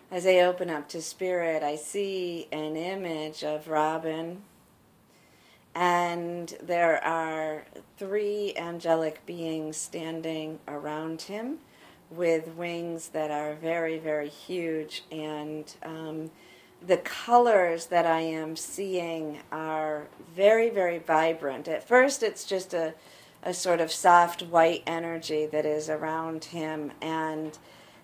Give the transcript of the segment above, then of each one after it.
as I open up to spirit, I see an image of Robin, and there are 3 angelic beings standing around him with wings that are very, very huge, and the colors that I am seeing are very, very vibrant. At first it's just a sort of soft white energy that is around him, and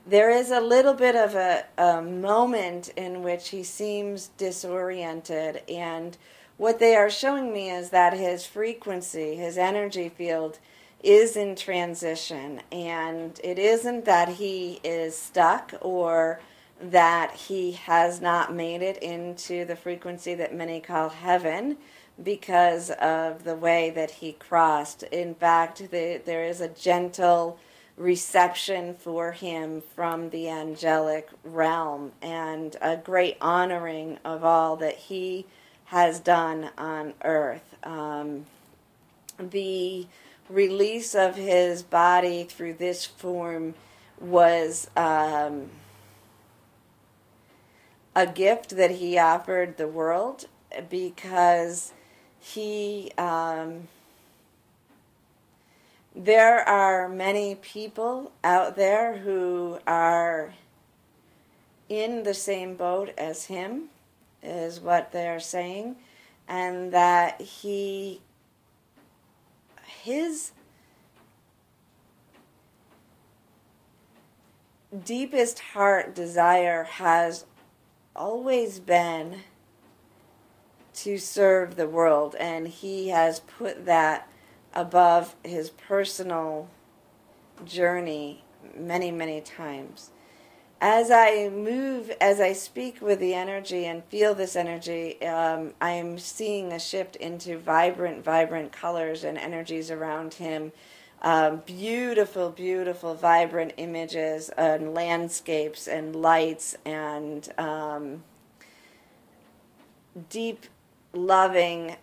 there is a little bit of a moment in which he seems disoriented, and what they are showing me is that his frequency, his energy field, is in transition, and it isn't that he is stuck or that he has not made it into the frequency that many call heaven because of the way that he crossed. In fact, there is a gentle reception for him from the angelic realm and a great honoring of all that he has done on earth. The release of his body through this form was a gift that he offered the world, because he there are many people out there who are in the same boat as him, is what they're saying, and that his deepest heart desire has always been to serve the world, and he has put that above his personal journey many, many times. As I speak with the energy and feel this energy, I am seeing a shift into vibrant, vibrant colors and energies around him. Beautiful, beautiful, vibrant images and landscapes and lights and deep, loving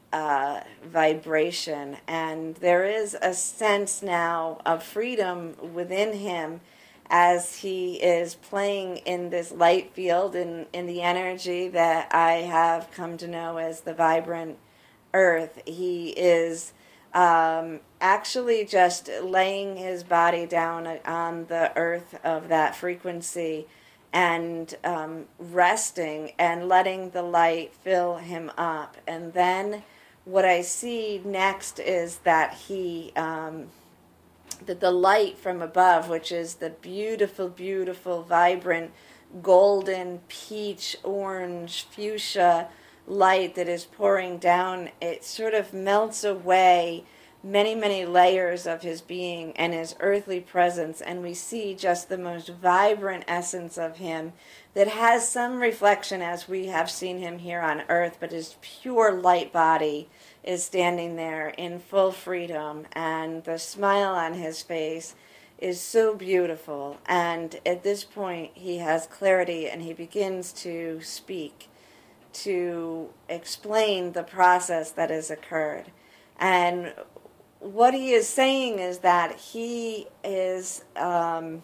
vibration. And there is a sense now of freedom within him as he is playing in this light field, in the energy that I have come to know as the vibrant earth. He is actually just laying his body down on the earth of that frequency and resting and letting the light fill him up. And then what I see next is that that the light from above, which is the beautiful, beautiful, vibrant, golden, peach, orange, fuchsia light that is pouring down, it sort of melts away many, many layers of his being and his earthly presence, and we see just the most vibrant essence of him that has some reflection as we have seen him here on earth, but his pure light body is standing there in full freedom, and the smile on his face is so beautiful. And at this point he has clarity, and he begins to speak, to explain the process that has occurred. And what he is saying is that he is that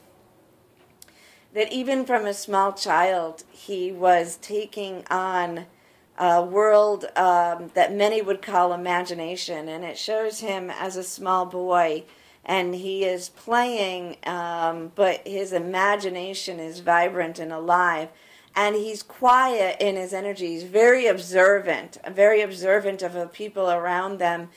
even from a small child he was taking on a world that many would call imagination, and it shows him as a small boy, and he is playing, but his imagination is vibrant and alive, and he's quiet in his energy. He's very observant of the people around him.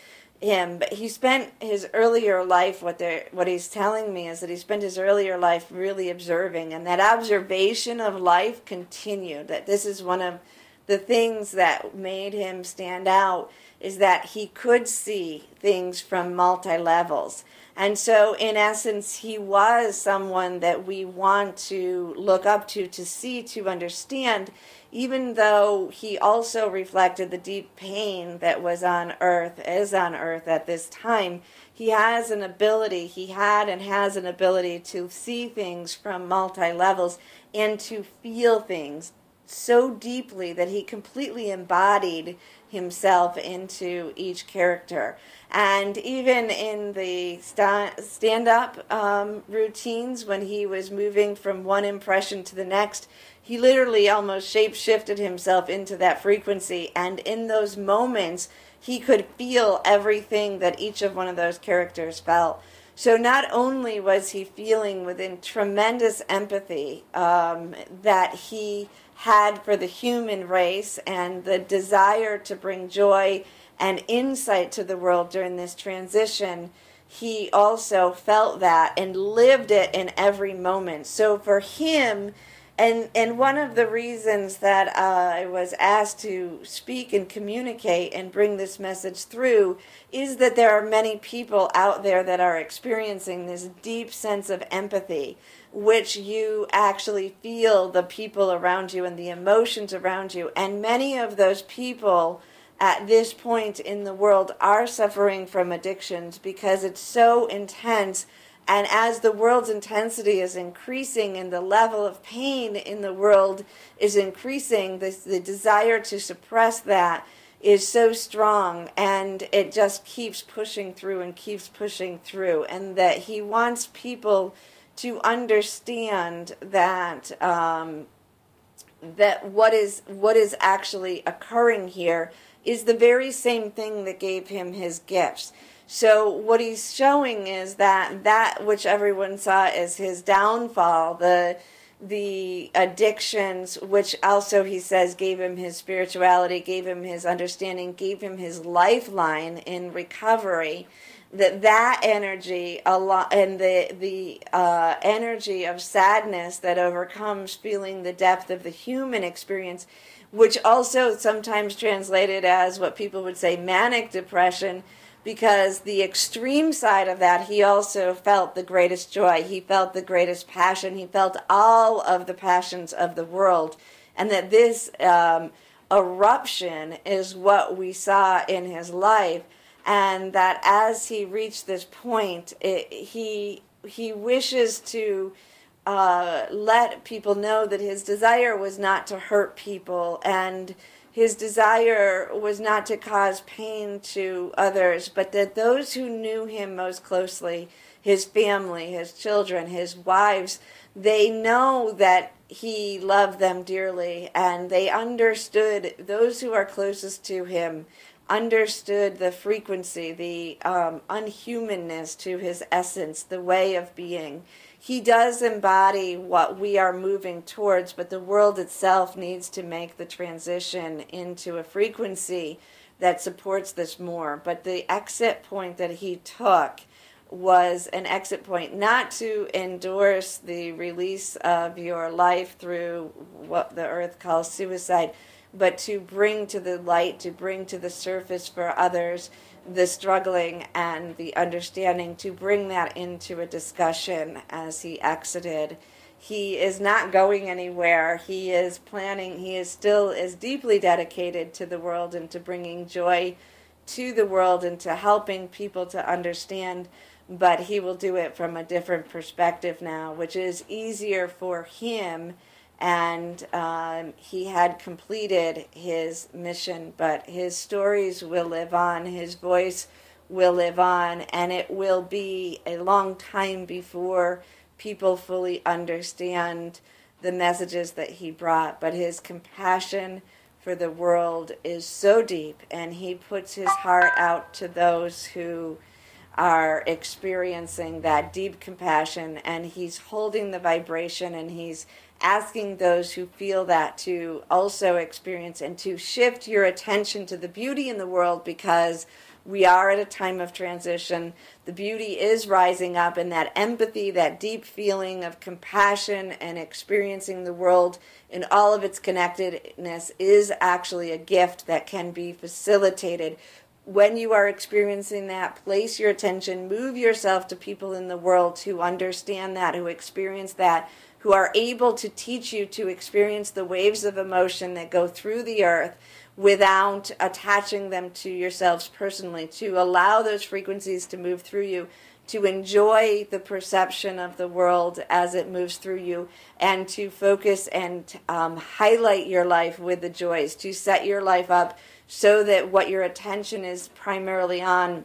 But he spent his earlier life, what he's telling me is that he spent his earlier life really observing, and that observation of life continued. That this is one of the things that made him stand out, is that he could see things from multi-levels. And so, in essence, he was someone that we want to look up to see, to understand, even though he also reflected the deep pain that is on earth at this time. He has an ability, he had and has an ability to see things from multi-levels and to feel things so deeply that he completely embodied himself into each character. And even in the stand-up routines, when he was moving from one impression to the next, he literally almost shape-shifted himself into that frequency, and in those moments he could feel everything that each of one of those characters felt. So not only was he feeling within tremendous empathy that he had for the human race and the desire to bring joy and insight to the world during this transition, he also felt that and lived it in every moment. So for him, and one of the reasons that I was asked to speak and communicate and bring this message through is that there are many people out there that are experiencing this deep sense of empathy, which you actually feel the people around you and the emotions around you. And many of those people at this point in the world are suffering from addictions because it's so intense. And as the world's intensity is increasing and the level of pain in the world is increasing, the desire to suppress that is so strong, and it just keeps pushing through and keeps pushing through. And that he wants people to understand that that what is actually occurring here is the very same thing that gave him his gifts. So what he's showing is that which everyone saw as his downfall, the addictions, which also he says gave him his spirituality, gave him his understanding, gave him his lifeline in recovery, that energy and the energy of sadness that overcomes feeling the depth of the human experience, which also sometimes translated as what people would say manic depression, because the extreme side of that, he also felt the greatest joy. He felt the greatest passion. He felt all of the passions of the world. And that this eruption is what we saw in his life. And that as he reached this point, he wishes to let people know that his desire was not to hurt people, and his desire was not to cause pain to others, but that those who knew him most closely, his family, his children, his wives, they know that he loved them dearly, and they understood, those who are closest to him, understood the frequency, the unhumanness to his essence, the way of being. He does embody what we are moving towards, but the world itself needs to make the transition into a frequency that supports this more. But the exit point that he took was an exit point not to endorse the release of your life through what the earth calls suicide, but to bring to the light, to bring to the surface for others the struggling and the understanding, to bring that into a discussion as he exited. He is not going anywhere. He is planning, he is still as deeply dedicated to the world and to bringing joy to the world and to helping people to understand, but he will do it from a different perspective now, which is easier for him. And he had completed his mission, but his stories will live on, his voice will live on, and it will be a long time before people fully understand the messages that he brought. But his compassion for the world is so deep, and he puts his heart out to those who are experiencing that deep compassion, and he's holding the vibration, and he's asking those who feel that to also experience and to shift your attention to the beauty in the world, because we are at a time of transition. The beauty is rising up, and that empathy, that deep feeling of compassion and experiencing the world in all of its connectedness is actually a gift that can be facilitated. When you are experiencing that, place your attention, move yourself to people in the world who understand that, who experience that, who are able to teach you to experience the waves of emotion that go through the earth without attaching them to yourselves personally, to allow those frequencies to move through you, to enjoy the perception of the world as it moves through you, and to focus and highlight your life with the joys, to set your life up so that what your attention is primarily on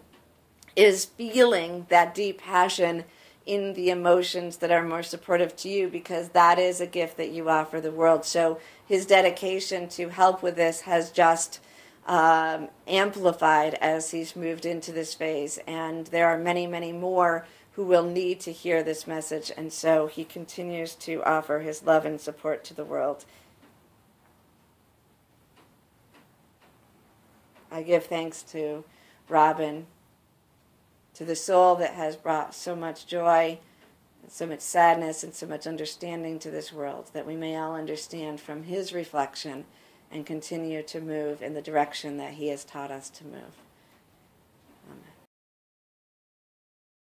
is feeling that deep passion in the emotions that are more supportive to you, because that is a gift that you offer the world. So his dedication to help with this has just amplified as he's moved into this phase. And there are many, many more who will need to hear this message. And so he continues to offer his love and support to the world. I give thanks to Robin, to the soul that has brought so much joy, so much sadness, and so much understanding to this world, that we may all understand from his reflection and continue to move in the direction that he has taught us to move.